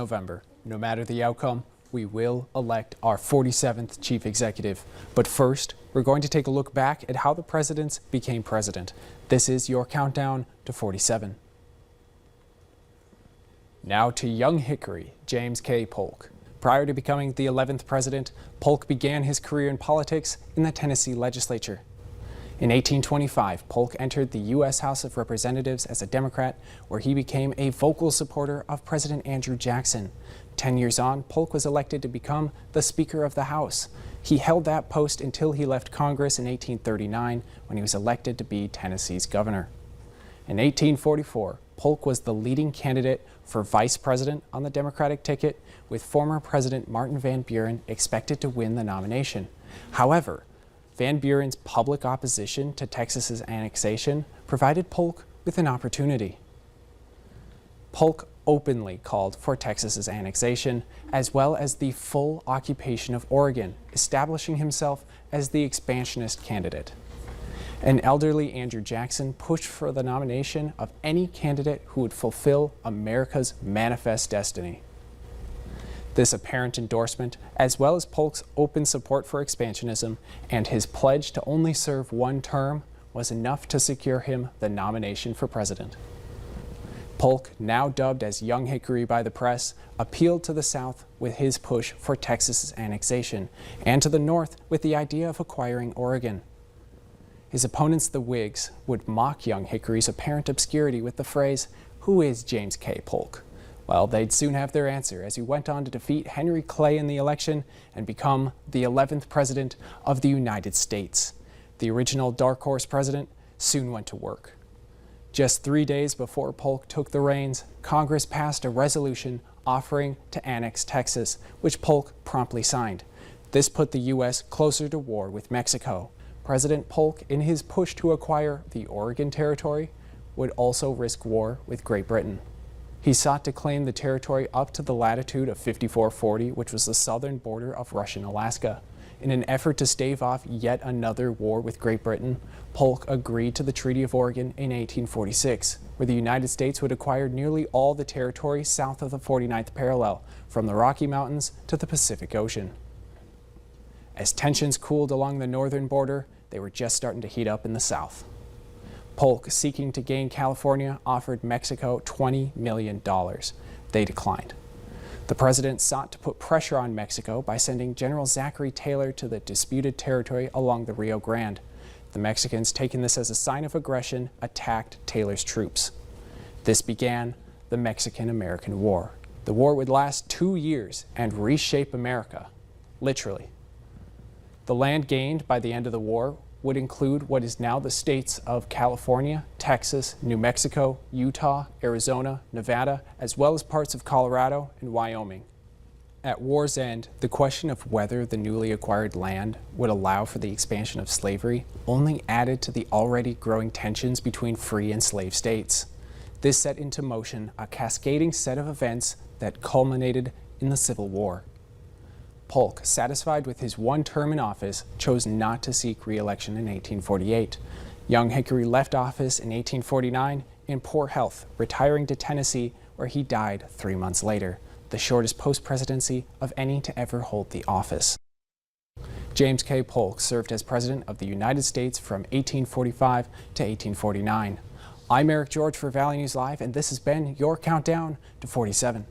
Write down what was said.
November. No matter the outcome, we will elect our 47th chief executive. But first, we're going to take a look back at how the presidents became president. This is your countdown to 47. Now to young Hickory, James K. Polk. Prior to becoming the 11th president, Polk began his career in politics in the Tennessee legislature. In 1825, Polk entered the U.S. House of Representatives as a Democrat, where he became a vocal supporter of President Andrew Jackson. 10 years on, Polk was elected to become the Speaker of the House. He held that post until he left Congress in 1839, when he was elected to be Tennessee's governor. In 1844, Polk was the leading candidate for vice president on the Democratic ticket, with former President Martin Van Buren expected to win the nomination. However, Van Buren's public opposition to Texas's annexation provided Polk with an opportunity. Polk openly called for Texas's annexation, as well as the full occupation of Oregon, establishing himself as the expansionist candidate. An elderly Andrew Jackson pushed for the nomination of any candidate who would fulfill America's manifest destiny. This apparent endorsement, as well as Polk's open support for expansionism and his pledge to only serve one term, was enough to secure him the nomination for president. Polk, now dubbed as Young Hickory by the press, appealed to the South with his push for Texas's annexation, and to the North with the idea of acquiring Oregon. His opponents, the Whigs, would mock young Hickory's apparent obscurity with the phrase, "Who is James K. Polk?" Well, they'd soon have their answer, as he went on to defeat Henry Clay in the election and become the 11th president of the United States. The original dark horse president soon went to work. Just 3 days before Polk took the reins, Congress passed a resolution offering to annex Texas, which Polk promptly signed. This put the U.S. closer to war with Mexico. President Polk, in his push to acquire the Oregon Territory, would also risk war with Great Britain. He sought to claim the territory up to the latitude of 5440, which was the southern border of Russian Alaska. In an effort to stave off yet another war with Great Britain, Polk agreed to the Treaty of Oregon in 1846, where the United States would acquire nearly all the territory south of the 49th parallel, from the Rocky Mountains to the Pacific Ocean. As tensions cooled along the northern border, they were just starting to heat up in the south. Polk, seeking to gain California, offered Mexico $20 million. They declined. The president sought to put pressure on Mexico by sending General Zachary Taylor to the disputed territory along the Rio Grande. The Mexicans, taking this as a sign of aggression, attacked Taylor's troops. This began the Mexican-American War. The war would last 2 years and reshape America, literally. The land gained by the end of the war would include what is now the states of California, Texas, New Mexico, Utah, Arizona, Nevada, as well as parts of Colorado and Wyoming. At war's end, the question of whether the newly acquired land would allow for the expansion of slavery only added to the already growing tensions between free and slave states. This set into motion a cascading set of events that culminated in the Civil War. Polk, satisfied with his one term in office, chose not to seek re-election in 1848. Young Hickory left office in 1849 in poor health, retiring to Tennessee, where he died 3 months later, the shortest post-presidency of any to ever hold the office. James K. Polk served as President of the United States from 1845 to 1849. I'm Eric George for Valley News Live, and this has been your countdown to 47.